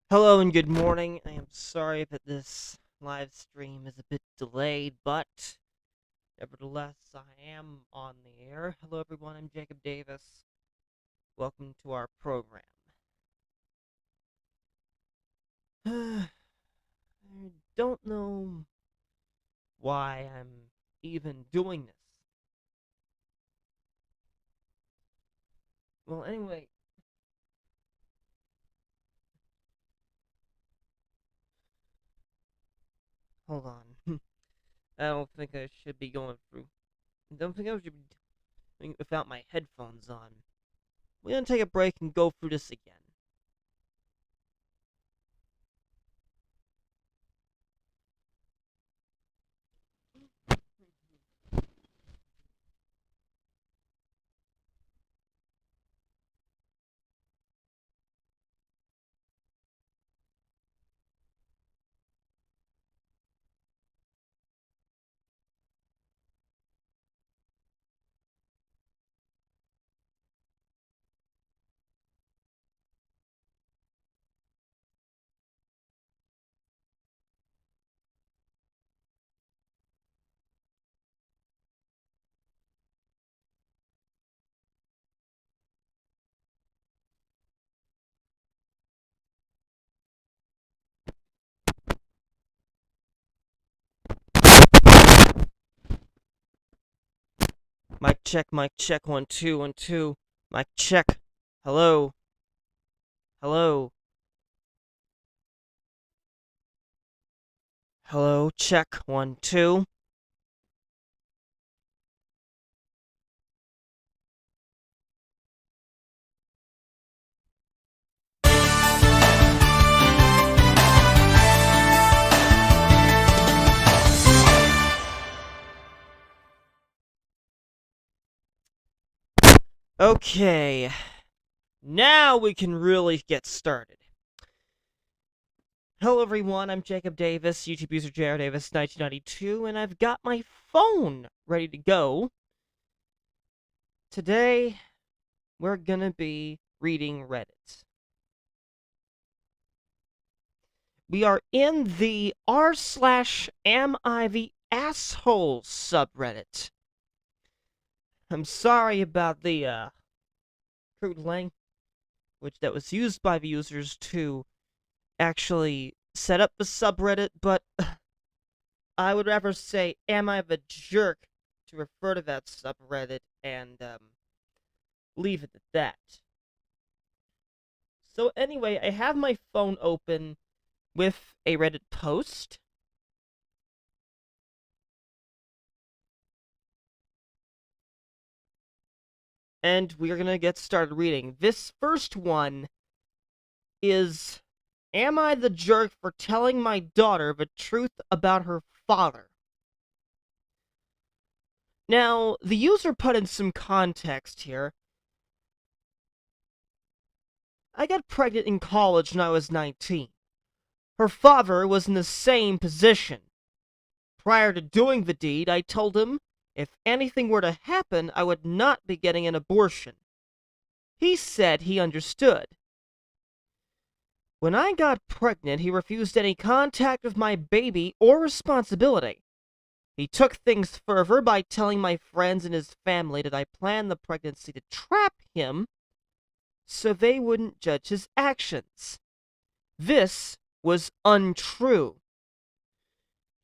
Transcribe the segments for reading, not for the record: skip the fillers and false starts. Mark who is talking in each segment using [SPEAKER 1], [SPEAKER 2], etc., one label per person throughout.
[SPEAKER 1] Hello and good morning. I am sorry that this live stream is a bit delayed, but nevertheless, I am on the air. Hello everyone, I'm Jacob Davis. Welcome to our program. I don't know why I'm even doing this. Well, anyway, hold on. I don't think I should be going through. I don't think I should be doing it without my headphones on. We're gonna take a break and go through this again. Mic check, 1 2 1 2. Mic check. Hello. Hello. Hello, check, 1 2. Okay. Now we can really get started. Hello everyone, I'm Jacob Davis, YouTube user JR Davis 1992, and I've got my phone ready to go. Today, we're gonna be reading Reddit. We are in the r/am I the asshole subreddit. I'm sorry about the crude language that was used by the users to actually set up the subreddit, but I would rather say, am I the jerk to refer to that subreddit and leave it at that. So anyway, I have my phone open with a Reddit post. And we're gonna get started reading. This first one is, am I the jerk for telling my daughter the truth about her father? Now, the user put in some context here. I got pregnant in college when I was 19. Her father was in the same position. Prior to doing the deed, I told him if anything were to happen, I would not be getting an abortion. He said he understood. When I got pregnant, he refused any contact with my baby or responsibility. He took things further by telling my friends and his family that I planned the pregnancy to trap him so they wouldn't judge his actions. This was untrue.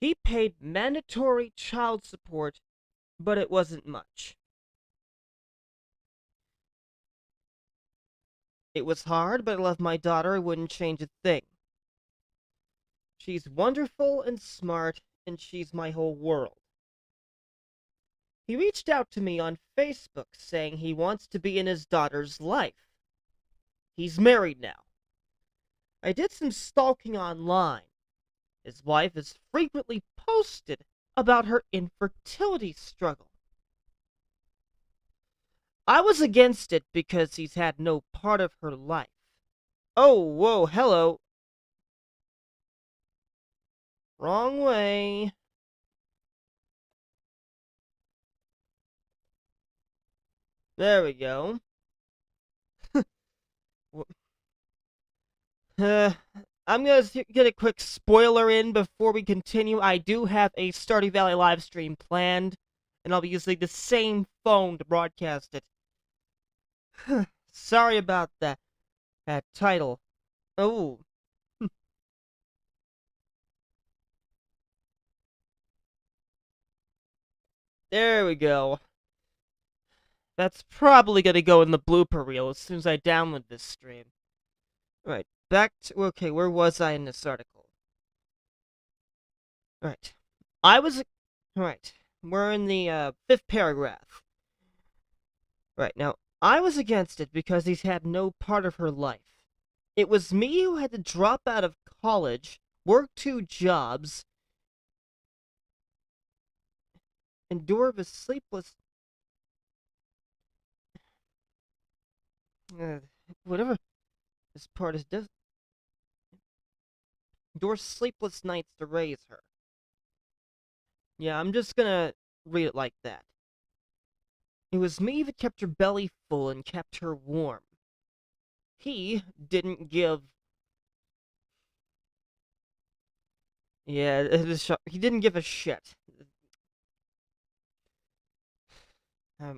[SPEAKER 1] He paid mandatory child support, but it wasn't much. It was hard, but I love my daughter. I wouldn't change a thing. She's wonderful and smart, and she's my whole world. He reached out to me on Facebook saying he wants to be in his daughter's life. He's married now. I did some stalking online. His wife has frequently posted about her infertility struggle. I was against it because he's had no part of her life. Oh, whoa, hello. Wrong way. There we go. I'm gonna get a quick spoiler in before we continue. I do have a Stardew Valley live stream planned, and I'll be using the same phone to broadcast it. Sorry about that title. Oh, there we go. That's probably gonna go in the blooper reel as soon as I download this stream. Right, back to okay. Where was I in this article? Right, I was right. We're in the fifth paragraph. Right now, I was against it because he's had no part of her life. It was me who had to drop out of college, work 2 jobs, endure the sleepless uh, whatever this part is endure sleepless nights to raise her. Yeah, I'm just gonna read it like that. It was me that kept her belly full and kept her warm. He didn't give. Yeah, he didn't give a shit.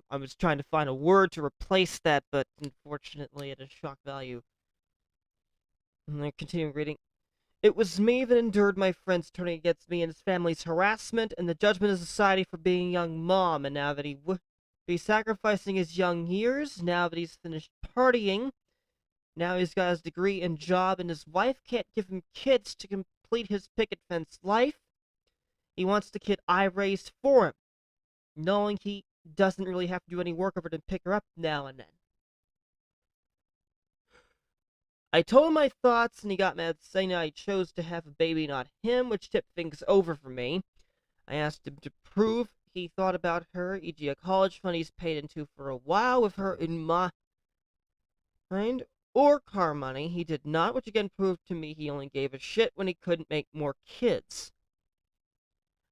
[SPEAKER 1] I was trying to find a word to replace that, but unfortunately it is shock value. And I continue reading. It was me that endured my friends turning against me and his family's harassment and the judgment of society for being a young mom, and now that he would be sacrificing his young years, now that he's finished partying, now he's got his degree and job, and his wife can't give him kids to complete his picket fence life, he wants the kid I raised for him, knowing he doesn't really have to do any work over to pick her up now and then. I told him my thoughts, and he got mad, saying I chose to have a baby, not him, which tipped things over for me. I asked him to prove he thought about her, e.g. a college fund he's paid into for a while with her in mind, or car money. He did not, which again proved to me he only gave a shit when he couldn't make more kids.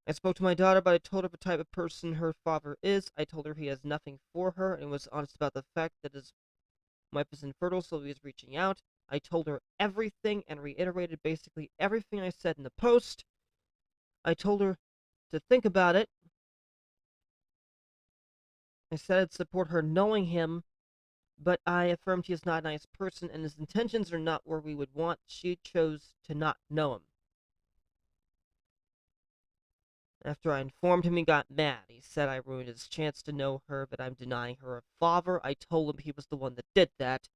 [SPEAKER 1] I spoke to my daughter, but I told her the type of person her father is. I told her he has nothing for her, and was honest about the fact that his wife is infertile, so he was reaching out. I told her everything and reiterated basically everything I said in the post. I told her to think about it. I said I'd support her knowing him, but I affirmed he is not a nice person and his intentions are not where we would want. She chose to not know him. After I informed him, he got mad. He said I ruined his chance to know her, but I'm denying her a father. I told him he was the one that did that.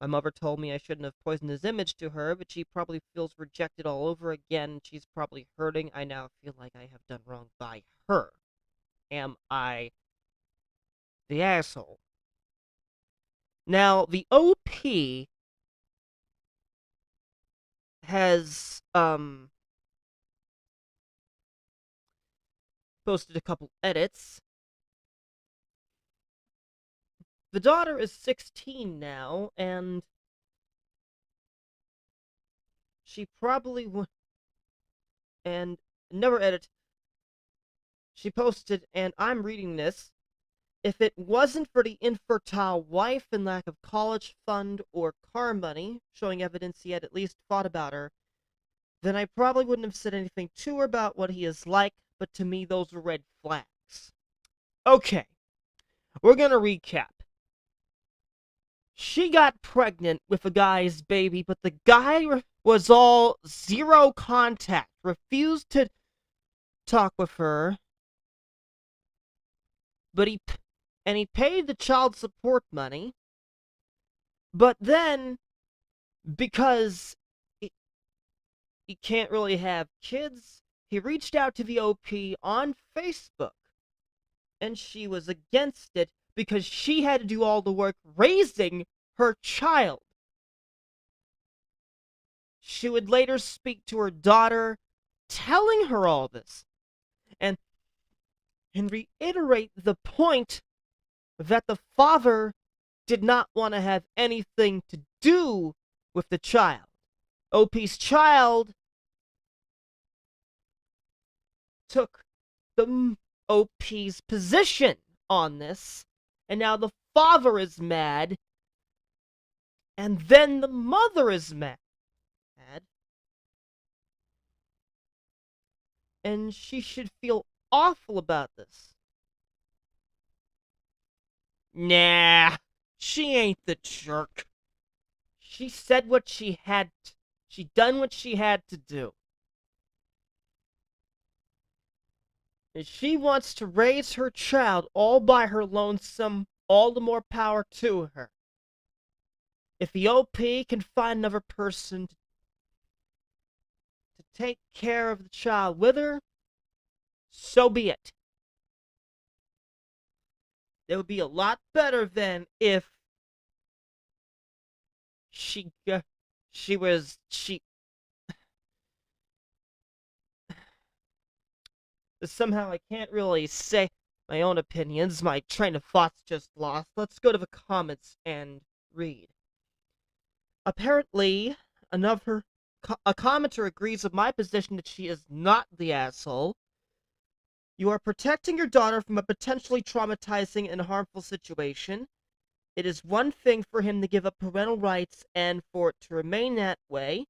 [SPEAKER 1] My mother told me I shouldn't have poisoned his image to her, but she probably feels rejected all over again. She's probably hurting. I now feel like I have done wrong by her. Am I the asshole? Now, the OP has, posted a couple edits. The daughter is 16 now, and she probably would. And another edit, she posted, and I'm reading this. If it wasn't for the infertile wife and lack of college fund or car money, showing evidence he had at least thought about her, then I probably wouldn't have said anything to her about what he is like, but to me those were red flags. Okay, we're gonna recap. She got pregnant with a guy's baby, but the guy was all zero contact, refused to talk with her, but he paid the child support money, but then, because he can't really have kids, he reached out to the OP on Facebook, and she was against it because she had to do all the work raising her child. She would later speak to her daughter, telling her all this, and reiterate the point that the father did not want to have anything to do with the child. OP's child took the OP's position on this, and now the father is mad, and then the mother is mad. and she should feel awful about this. Nah, she ain't the jerk. She said what she had. She done what she had to do. If she wants to raise her child all by her lonesome, all the more power to her. If the OP can find another person to take care of the child with her, so be it. It would be a lot better than if she was somehow I can't really say my own opinions. My train of thought's just lost. Let's go to the comments and read. Apparently, a commenter agrees with my position that she is not the asshole. You are protecting your daughter from a potentially traumatizing and harmful situation. It is one thing for him to give up parental rights and for it to remain that way.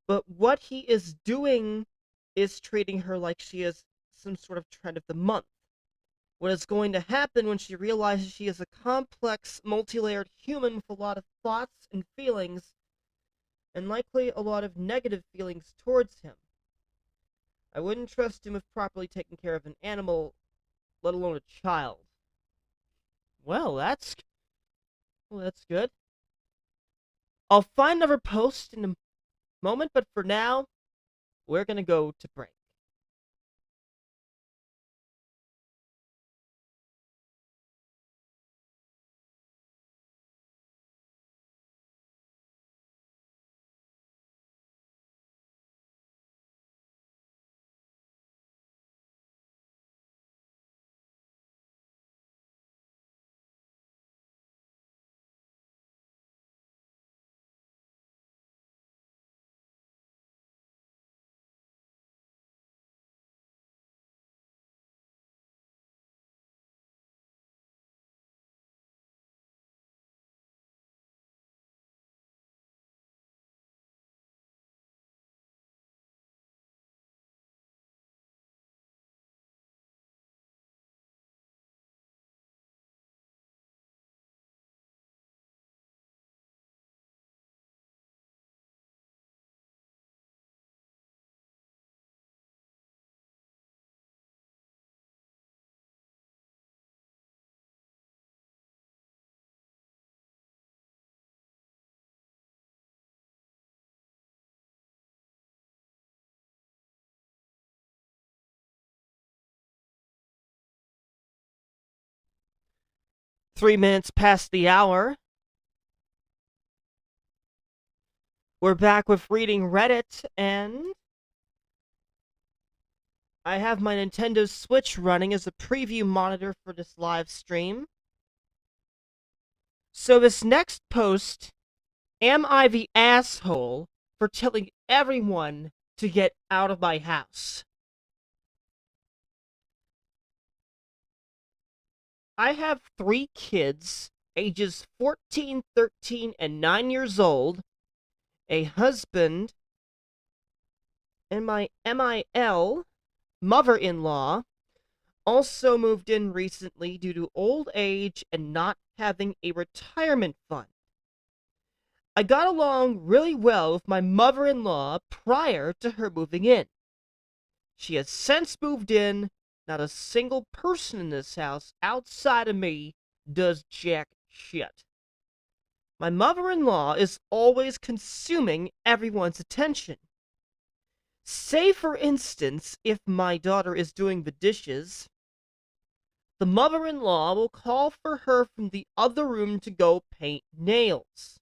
[SPEAKER 1] But what he is doing is treating her like she is some sort of trend of the month. What is going to happen when she realizes she is a complex, multi-layered human with a lot of thoughts and feelings, and likely a lot of negative feelings towards him? I wouldn't trust him with properly taking care of an animal, let alone a child. Well, that's good. I'll find another post in a moment, but for now, we're gonna go to break. Three minutes past the hour. We're back with reading Reddit, and I have my Nintendo Switch running as a preview monitor for this live stream. So this next post, am I the asshole for telling everyone to get out of my house? I have 3 kids, ages 14, 13, and 9 years old, a husband, and my MIL, mother-in-law, also moved in recently due to old age and not having a retirement fund. I got along really well with my mother-in-law prior to her moving in. She has since moved in. Not a single person in this house outside of me does jack shit. My mother-in-law is always consuming everyone's attention. Say, for instance, if my daughter is doing the dishes, the mother-in-law will call for her from the other room to go paint nails.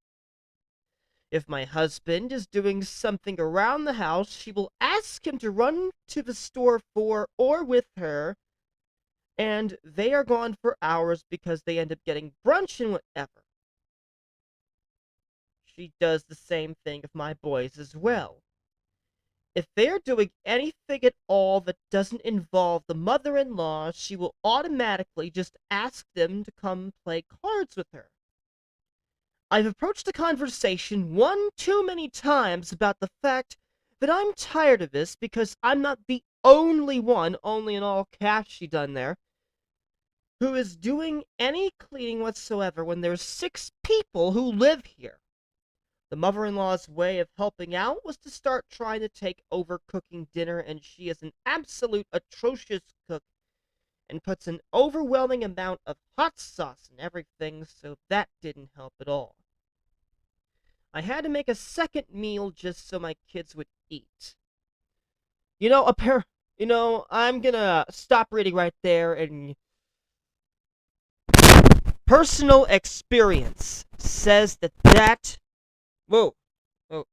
[SPEAKER 1] If my husband is doing something around the house, she will ask him to run to the store for or with her, and they are gone for hours because they end up getting brunch and whatever. She does the same thing with my boys as well. If they're doing anything at all that doesn't involve the mother-in-law, she will automatically just ask them to come play cards with her. I've approached the conversation one too many times about the fact that I'm tired of this because I'm not the only one, only in all caps she done there, who is doing any cleaning whatsoever when there's 6 people who live here. The mother-in-law's way of helping out was to start trying to take over cooking dinner, and she is an absolute atrocious cook and puts an overwhelming amount of hot sauce in everything, so that didn't help at all. I had to make a second meal just so my kids would eat. I'm gonna stop reading right there, and personal experience says that whoa, whoa,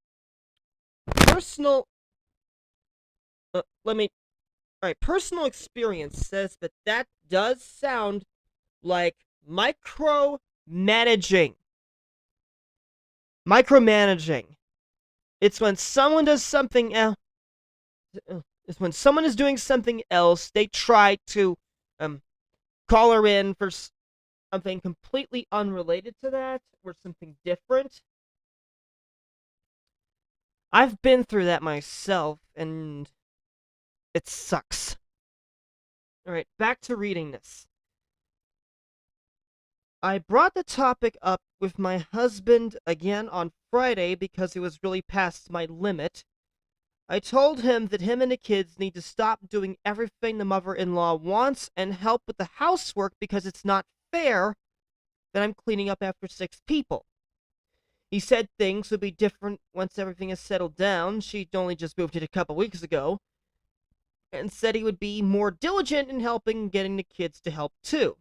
[SPEAKER 1] personal, alright, personal experience says that does sound like micromanaging. Micromanaging. It's when someone does something else. It's when someone is doing something else, they try to call her in for something completely unrelated to that, or something different. I've been through that myself, and it sucks. Alright, back to reading this. I brought the topic up with my husband again on Friday because it was really past my limit. I told him that him and the kids need to stop doing everything the mother-in-law wants and help with the housework because it's not fair that I'm cleaning up after 6 people. He said things would be different once everything is settled down. She'd only just moved it a couple weeks ago. And said he would be more diligent in helping getting the kids to help too.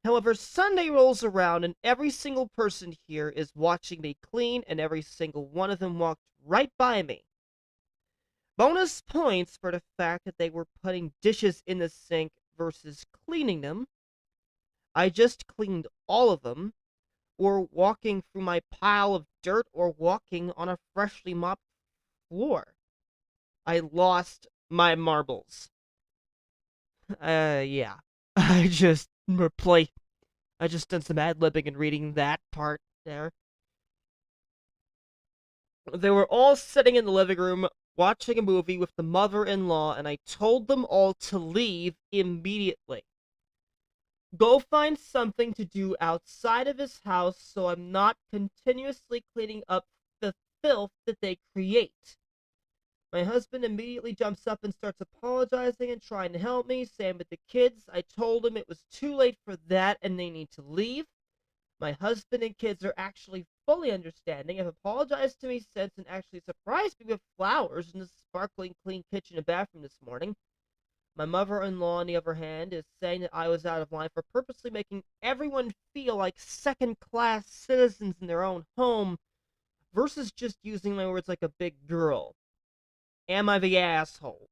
[SPEAKER 1] However, Sunday rolls around and every single person here is watching me clean, and every single one of them walked right by me. Bonus points for the fact that they were putting dishes in the sink versus cleaning them. I just cleaned all of them, or walking through my pile of dirt, or walking on a freshly mopped floor. I lost my marbles. Yeah. I just done some ad-libbing and reading that part there. They were all sitting in the living room watching a movie with the mother-in-law, and I told them all to leave immediately. Go find something to do outside of his house so I'm not continuously cleaning up the filth that they create. My husband immediately jumps up and starts apologizing and trying to help me. Same with the kids. I told him it was too late for that and they need to leave. My husband and kids are actually fully understanding, have apologized to me since, and actually surprised me with flowers in the sparkling clean kitchen and bathroom this morning. My mother-in-law, on the other hand, is saying that I was out of line for purposely making everyone feel like second-class citizens in their own home, versus just using my words like a big girl. Am I the asshole?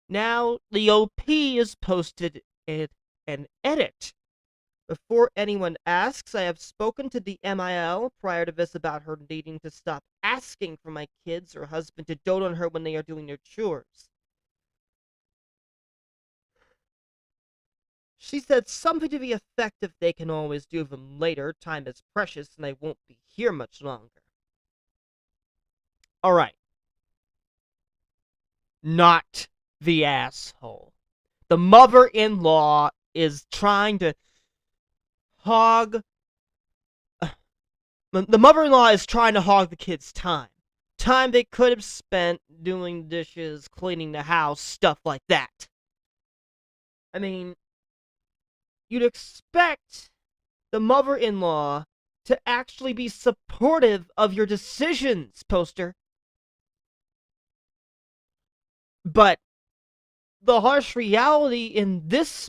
[SPEAKER 1] Now, the OP is posted in an edit. Before anyone asks, I have spoken to the MIL prior to this about her needing to stop asking for my kids or husband to dote on her when they are doing their chores. She said something to the effect of they can always do them later, time is precious and I won't be here much longer. Alright. Not the asshole. The mother-in-law is trying to hog... The mother-in-law is trying to hog the kids' time. Time they could have spent doing dishes, cleaning the house, stuff like that. I mean, you'd expect the mother-in-law to actually be supportive of your decisions, Poster. But the harsh reality in this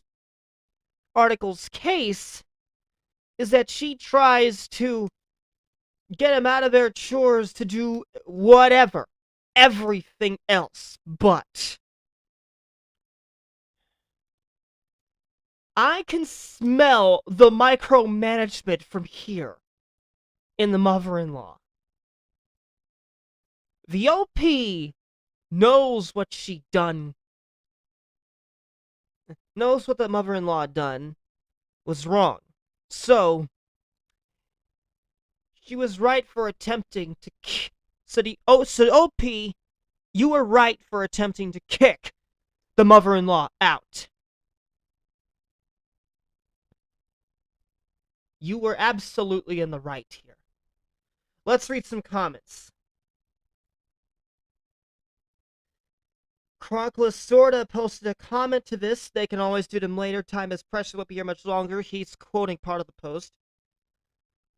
[SPEAKER 1] article's case is that she tries to get them out of their chores to do whatever, everything else, but I can smell the micromanagement from here in the mother-in-law. The OP knows what she done, knows what the mother-in-law done was wrong. So, she was right for attempting to... So the OP You were right for attempting to kick the mother-in-law out. You were absolutely in the right here. Let's read some comments. Chroniclus Sorta posted a comment to this. They can always do them later. Time is precious. Won't be here much longer. He's quoting part of the post.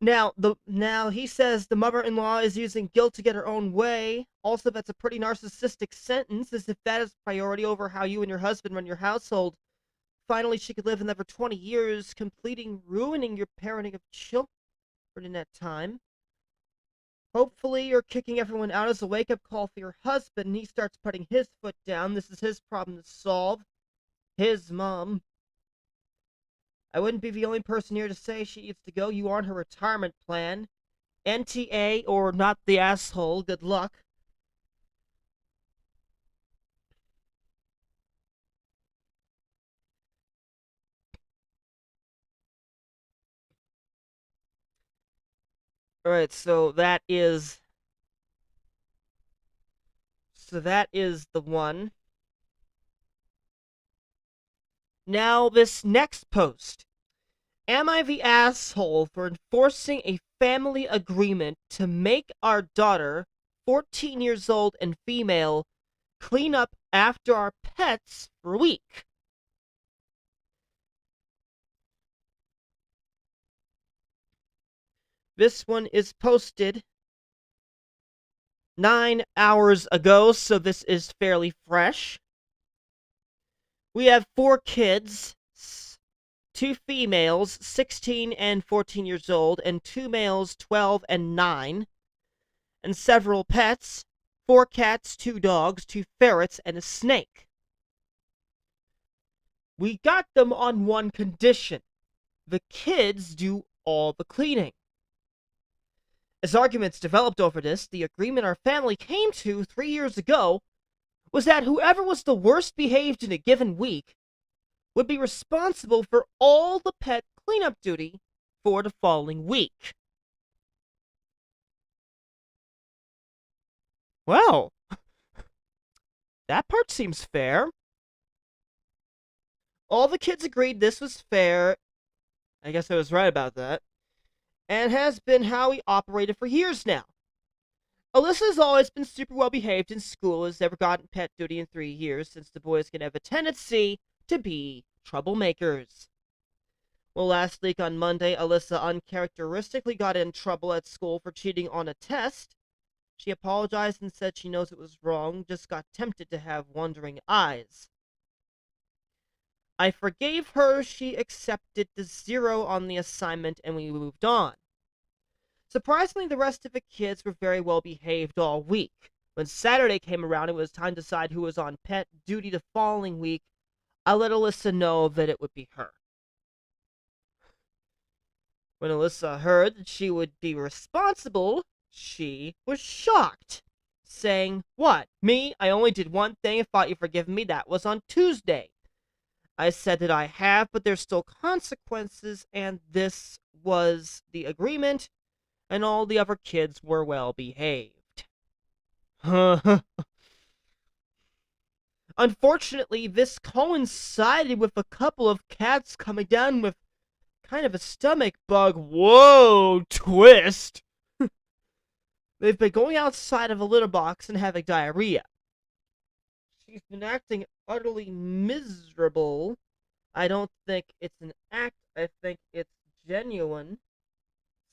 [SPEAKER 1] Now he says the mother-in-law is using guilt to get her own way. Also, that's a pretty narcissistic sentence, as if that is priority over how you and your husband run your household. Finally, she could live another 20 years, ruining your parenting of children in that time. Hopefully, you're kicking everyone out as a wake-up call for your husband, and he starts putting his foot down. This is his problem to solve. His mom. I wouldn't be the only person here to say she needs to go. You aren't her retirement plan. NTA or not the asshole. Good luck. Alright, so that is the one. Now, this next post. Am I the asshole for enforcing a family agreement to make our daughter, 14 years old and female, clean up after our pets for a week? This one is posted 9 hours ago, so this is fairly fresh. We have 4 kids, 2 females, 16 and 14 years old, and 2 males, 12 and 9, and several pets, 4 cats, 2 dogs, 2 ferrets, and a snake. We got them on one condition. The kids do all the cleaning. As arguments developed over this, the agreement our family came to 3 years ago was that whoever was the worst behaved in a given week would be responsible for all the pet cleanup duty for the following week. Well, that part seems fair. All the kids agreed this was fair. I guess I was right about that. And has been how we operated for years now. Alyssa's always been super well behaved in school, has never gotten pet duty in 3 years, since the boys can have a tendency to be troublemakers. Well, last week on Monday, Alyssa uncharacteristically got in trouble at school for cheating on a test. She apologized and said she knows it was wrong, just got tempted to have wandering eyes. I forgave her, she accepted the 0 on the assignment, and we moved on. Surprisingly, the rest of the kids were very well behaved all week. When Saturday came around, it was time to decide who was on pet duty the following week. I let Alyssa know that it would be her. When Alyssa heard that she would be responsible, she was shocked, saying, "What, me? I only did one thing and thought you'd forgiven me. That was on Tuesday." I said that I have, but there's still consequences, and this was the agreement, and all the other kids were well behaved. Unfortunately, this coincided with a couple of cats coming down with kind of a stomach bug. Whoa, twist! They've been going outside of a litter box and having diarrhea. She's been acting utterly miserable. I don't think it's an act, I think it's genuine.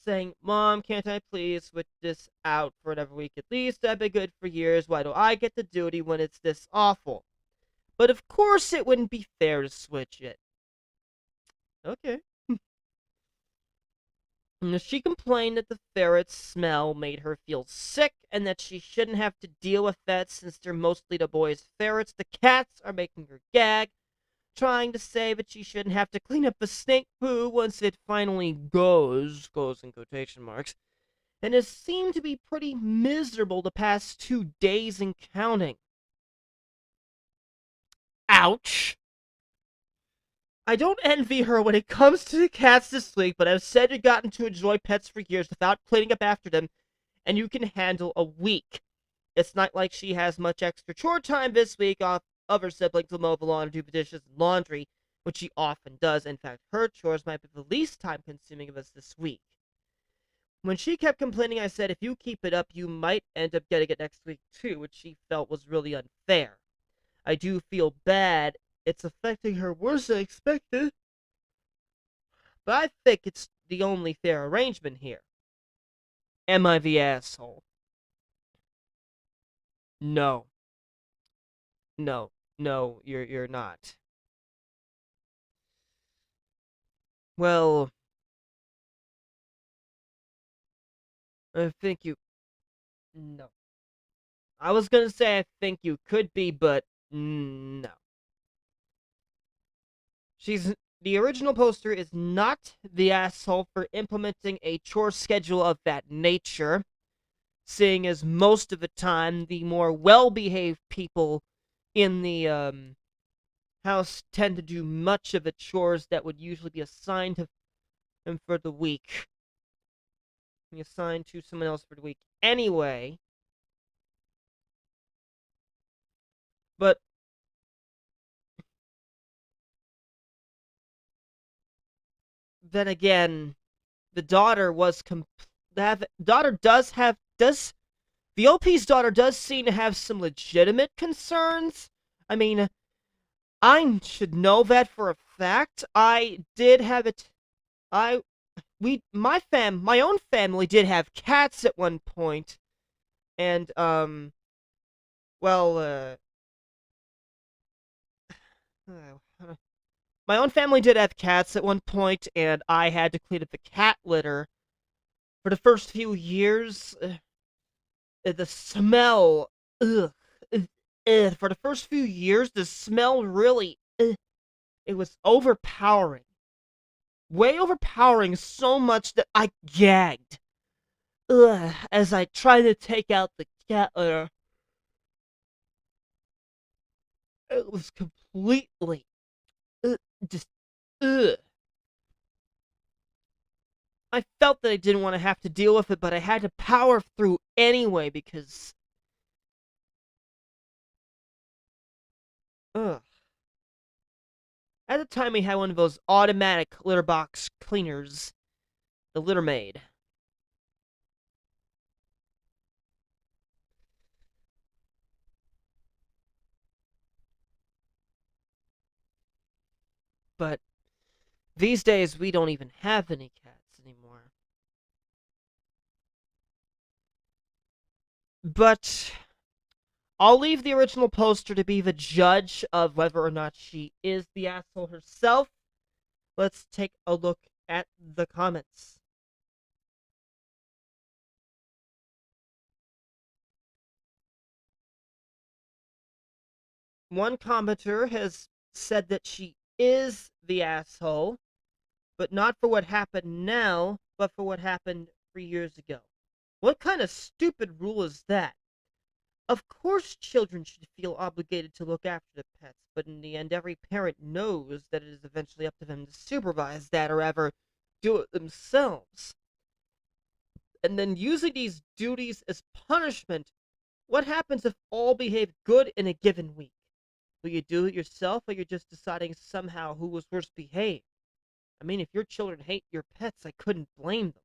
[SPEAKER 1] Saying, "Mom, can't I please switch this out for another week at least? I've been good for years. Why do I get the duty when it's this awful?" But of course it wouldn't be fair to switch it. Okay. She complained that the ferret's smell made her feel sick, and that she shouldn't have to deal with that since they're mostly the boys' ferrets. The cats are making her gag, trying to say that she shouldn't have to clean up the snake poo once it finally goes in quotation marks, and has seemed to be pretty miserable the past 2 days and counting. Ouch! I don't envy her when it comes to the cats this week, but I've said you've gotten to enjoy pets for years without cleaning up after them, and you can handle a week. It's not like she has much extra chore time this week off of her siblings to mow the lawn, do the dishes, and laundry, which she often does. In fact, her chores might be the least time consuming of us this week. When she kept complaining, I said, if you keep it up, you might end up getting it next week too, which she felt was really unfair. I do feel bad. It's affecting her worse than expected, but I think it's the only fair arrangement here. Am I the asshole? No. No. No, you're not. Well, I think you no. I was gonna say I think you could be, but no. She's the original poster is not the asshole for implementing a chore schedule of that nature, seeing as most of the time the more well-behaved people in the house tend to do much of the chores that would usually be assigned to them for the week. Be assigned to someone else for the week anyway. But then again, the daughter was the daughter does the OP's daughter does seem to have some legitimate concerns. I mean, I should know that for a fact. I did have it. I my own family did have cats at one point, and well, my own family did have cats at one point, and I had to clean up the cat litter for the first few years. The smell, ugh, for the first few years, the smell really, it was overpowering. Way overpowering, so much that I gagged. Ugh, as I tried to take out the cat litter. It was completely, ugh, just, ugh. I felt that I didn't want to have to deal with it, but I had to power through anyway because, ugh. At the time, we had one of those automatic litter box cleaners, the Litter Maid. But these days, we don't even have any cats anymore. But I'll leave the original poster to be the judge of whether or not she is the asshole herself. Let's take a look at the comments. One commenter has said that she is the asshole, but not for what happened now, but for what happened 3 years ago. What kind of stupid rule is that? Of course, children should feel obligated to look after their pets, but in the end, every parent knows that it is eventually up to them to supervise that or ever do it themselves. And then using these duties as punishment, what happens if all behave good in a given week? Will you do it yourself, or you're just deciding somehow who was worst behaved? I mean, if your children hate your pets, I couldn't blame them.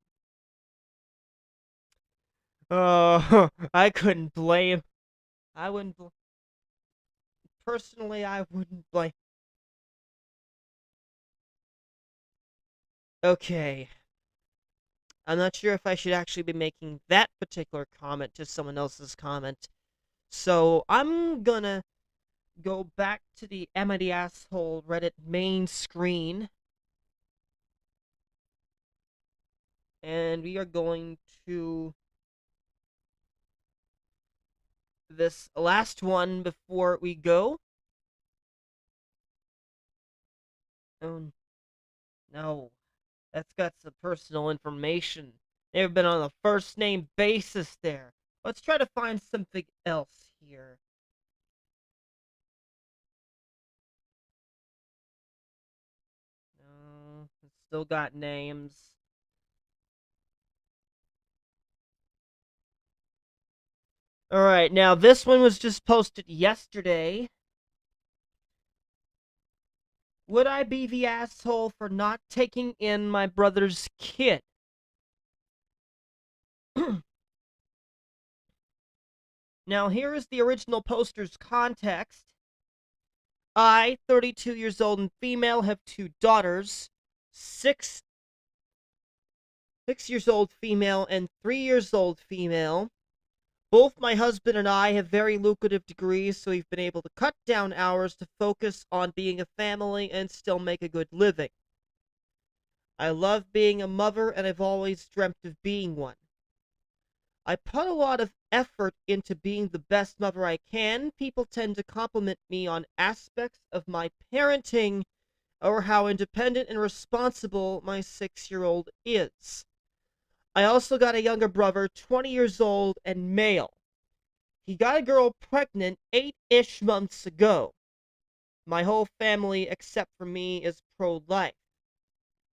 [SPEAKER 1] Oh, I couldn't blame. I wouldn't. Personally, I wouldn't blame. Okay. I'm not sure if I should actually be making that particular comment to someone else's comment. So I'm gonna go back to the Am I the Asshole Reddit main screen. And we are going to this last one before we go. Oh, no. That's got some personal information. They've been on a first name basis there. Let's try to find something else here. No, it's still got names. Alright, now this one was just posted yesterday. Would I be the asshole for not taking in my brother's kid? Now, here is the original poster's context. I, 32 years old and female, have two daughters, 6 years old female and 3 years old female. Both my husband and I have very lucrative degrees, so we've been able to cut down hours to focus on being a family and still make a good living. I love being a mother, and I've always dreamt of being one. I put a lot of effort into being the best mother I can. People tend to compliment me on aspects of my parenting or how independent and responsible my 6-year-old is. I also got a younger brother, 20 years old and male. He got a girl pregnant 8-ish months ago. My whole family, except for me, is pro-life.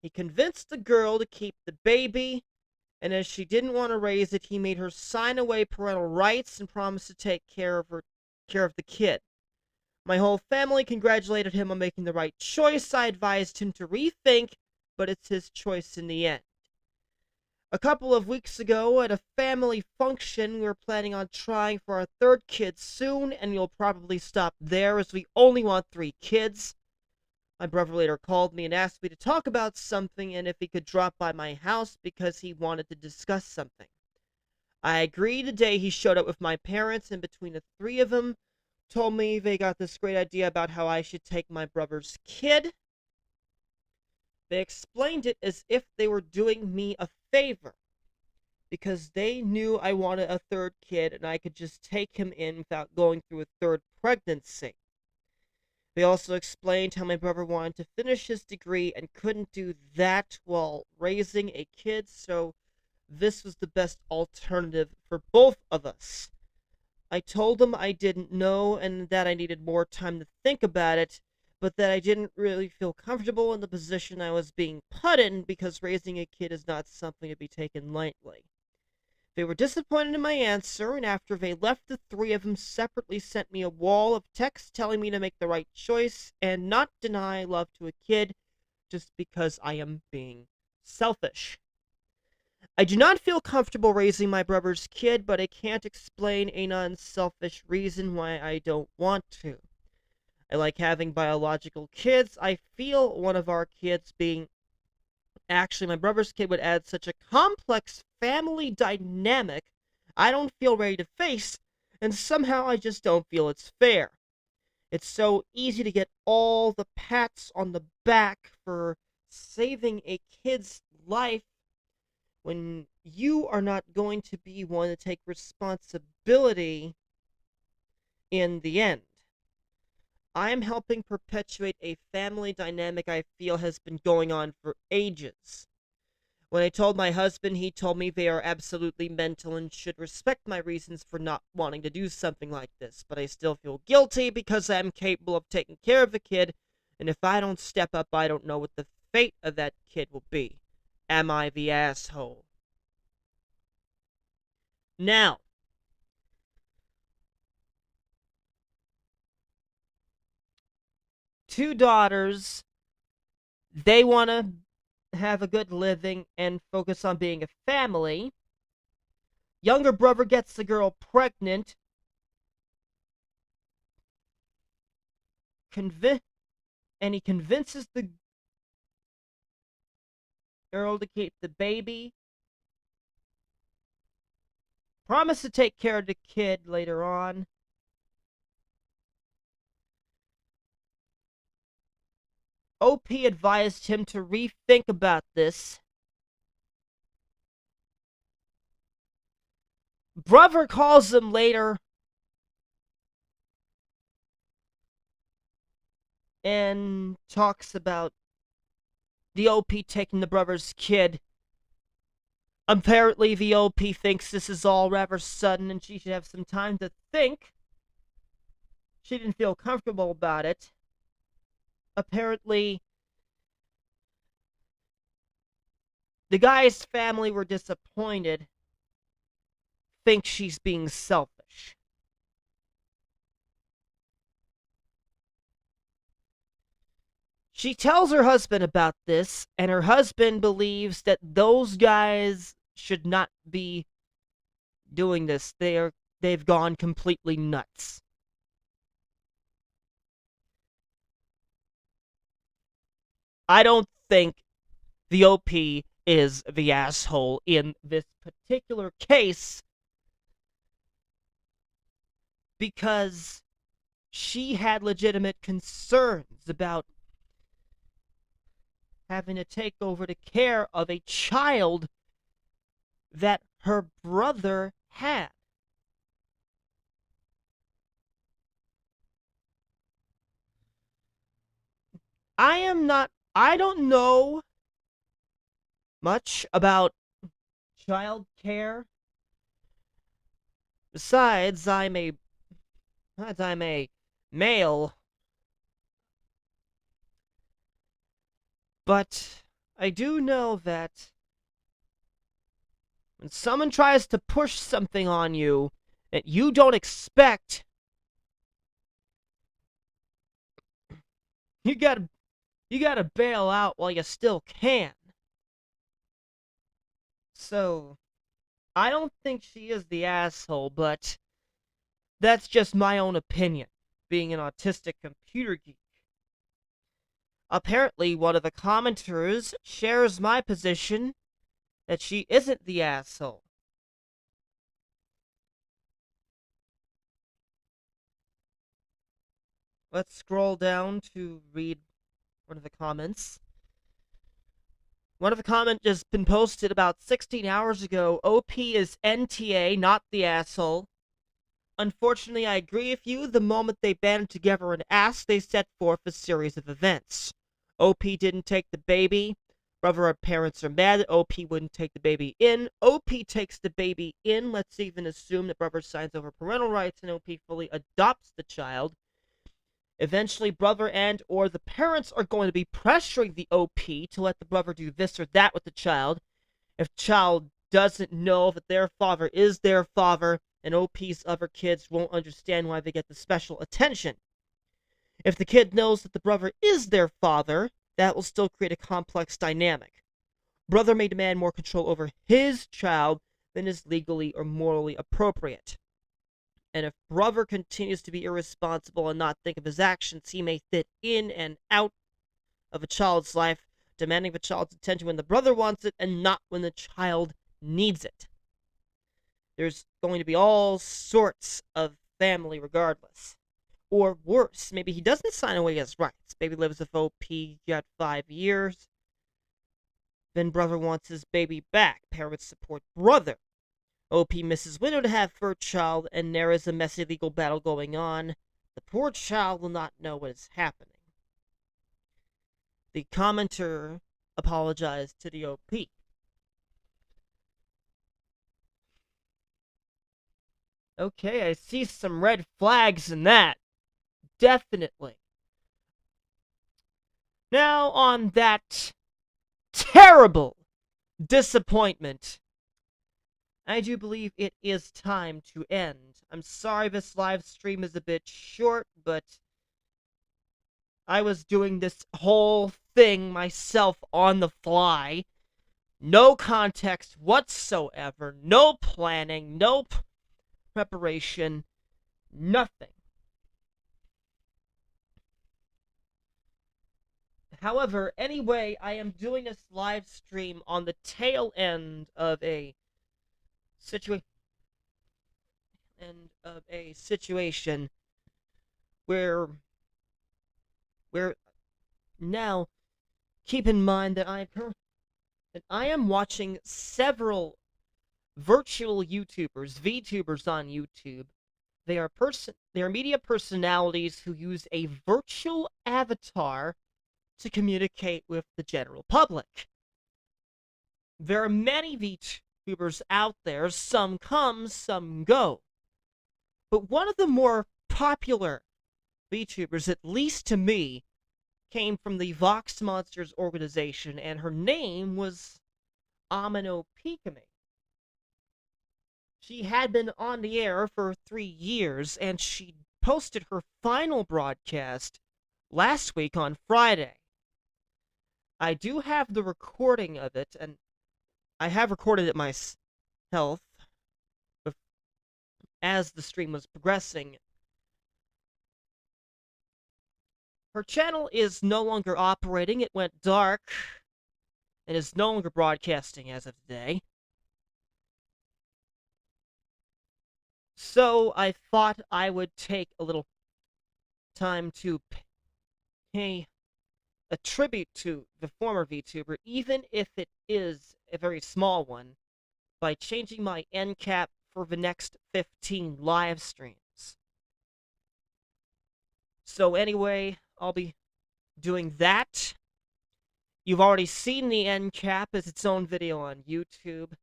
[SPEAKER 1] He convinced the girl to keep the baby, and as she didn't want to raise it, he made her sign away parental rights and promised to take care of the kid. My whole family congratulated him on making the right choice. I advised him to rethink, but it's his choice in the end. A couple of weeks ago, at a family function, we were planning on trying for our third kid soon, and we'll probably stop there as we only want 3 kids. My brother later called me and asked me to talk about something and if he could drop by my house because he wanted to discuss something. I agreed the day he showed up with my parents, and between the 3 of them, told me they got this great idea about how I should take my brother's kid. They explained it as if they were doing me a favor, because they knew I wanted a third kid and I could just take him in without going through a third pregnancy. They also explained how my brother wanted to finish his degree and couldn't do that while raising a kid, so this was the best alternative for both of us. I told them I didn't know and that I needed more time to think about it, but that I didn't really feel comfortable in the position I was being put in because raising a kid is not something to be taken lightly. They were disappointed in my answer, and after they left, the 3 of them separately sent me a wall of texts telling me to make the right choice and not deny love to a kid just because I am being selfish. I do not feel comfortable raising my brother's kid, but I can't explain a non-selfish reason why I don't want to. I like having biological kids. I feel one of our kids being actually my brother's kid would add such a complex family dynamic I don't feel ready to face, and somehow I just don't feel it's fair. It's so easy to get all the pats on the back for saving a kid's life when you are not going to be one to take responsibility in the end. I'm helping perpetuate a family dynamic I feel has been going on for ages. When I told my husband, he told me they are absolutely mental and should respect my reasons for not wanting to do something like this, but I still feel guilty because I'm capable of taking care of the kid, and if I don't step up, I don't know what the fate of that kid will be. Am I the asshole? Now, two daughters, they want to have a good living and focus on being a family. Younger brother gets the girl pregnant, and he convinces the girl to keep the baby, promise to take care of the kid later on. OP advised him to rethink about this. Brother calls him later and talks about the OP taking the brother's kid. Apparently, the OP thinks this is all rather sudden and she should have some time to think. She didn't feel comfortable about it. Apparently, the guy's family were disappointed, think she's being selfish. She tells her husband about this, and her husband believes that those guys should not be doing this. They've gone completely nuts. I don't think the OP is the asshole in this particular case because she had legitimate concerns about having to take over the care of a child that her brother had. I don't know much about child care. Besides, I'm a male, but I do know that when someone tries to push something on you that you don't expect, you gotta you gotta bail out while you still can. So, I don't think she is the asshole, but that's just my own opinion, being an autistic computer geek. Apparently, one of the commenters shares my position that she isn't the asshole. Let's scroll down to read one of the comments. One of the comments has been posted about 16 hours ago. OP is NTA, not the asshole. Unfortunately, I agree with you. The moment they banded together and asked, they set forth a series of events. OP didn't take the baby. Brother and parents are mad that OP wouldn't take the baby in. OP takes the baby in. Let's even assume that brother signs over parental rights and OP fully adopts the child. Eventually, brother and or the parents are going to be pressuring the OP to let the brother do this or that with the child. If the child doesn't know that their father is their father, and OP's other kids won't understand why they get the special attention. If the kid knows that the brother is their father, that will still create a complex dynamic. Brother may demand more control over his child than is legally or morally appropriate. And if brother continues to be irresponsible and not think of his actions, he may fit in and out of a child's life, demanding the child's attention when the brother wants it and not when the child needs it. There's going to be all sorts of family regardless. Or worse, maybe he doesn't sign away his rights. Baby lives with OP, got 5 years. Then brother wants his baby back. Parents support brother. OP misses window to have third child, and there is a messy legal battle going on. The poor child will not know what is happening. The commenter apologized to the OP. Okay, I see some red flags in that. Definitely. Now, on that terrible disappointment, I do believe it is time to end. I'm sorry this live stream is a bit short, but I was doing this whole thing myself on the fly. No context whatsoever, no planning, no preparation, nothing. However, anyway, I am doing this live stream on the tail end of a situation where now keep in mind that I am watching several virtual YouTubers, VTubers on YouTube. They are media personalities who use a virtual avatar to communicate with the general public. There are many VTubers out there, some come, some go. But one of the more popular VTubers, at least to me, came from the Vox Monsters organization, and her name was Amino Pikami. She had been on the air for 3 years, and she posted her final broadcast last week on Friday. I do have the recording of it, and I have recorded it myself as the stream was progressing. Her channel is no longer operating. It went dark and is no longer broadcasting as of today. So I thought I would take a little time to pay a tribute to the former VTuber, even if it is a very small one, by changing my end cap for the next 15 live streams. So anyway, I'll be doing that. You've already seen the end cap as its own video on YouTube.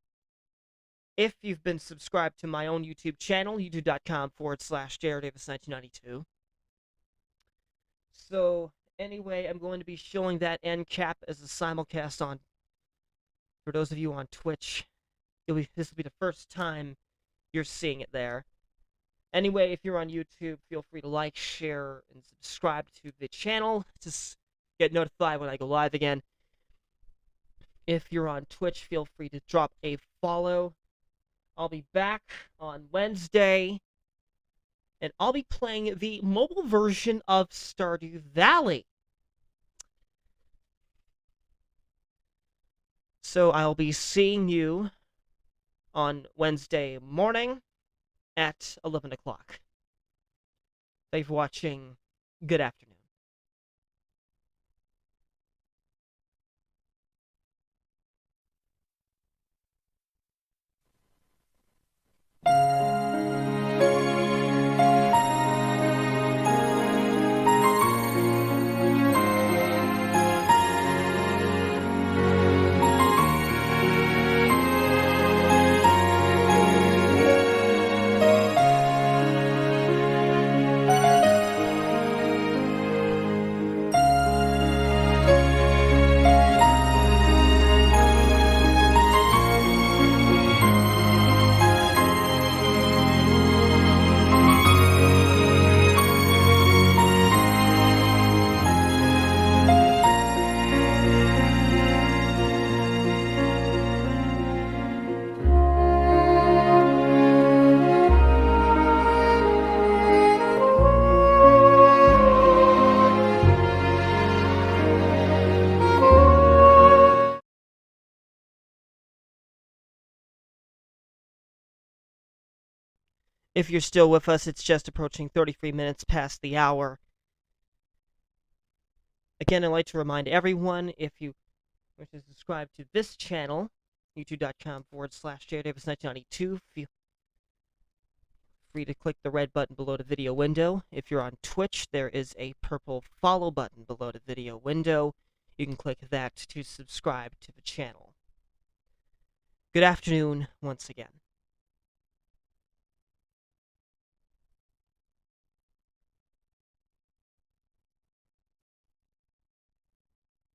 [SPEAKER 1] If you've been subscribed to my own YouTube channel, youtube.com/JRDavis1992. So anyway, I'm going to be showing that end cap as a simulcast on, for those of you on Twitch, this will be the first time you're seeing it there. Anyway, if you're on YouTube, feel free to like, share, and subscribe to the channel to get notified when I go live again. If you're on Twitch, feel free to drop a follow. I'll be back on Wednesday, and I'll be playing the mobile version of Stardew Valley. So I'll be seeing you on Wednesday morning at 11 o'clock. Thank you for watching. Good afternoon. If you're still with us, it's just approaching 33 minutes past the hour. Again, I'd like to remind everyone, if you wish to subscribe to this channel, youtube.com/JRDavis1992, feel free to click the red button below the video window. If you're on Twitch, there is a purple follow button below the video window. You can click that to subscribe to the channel. Good afternoon once again.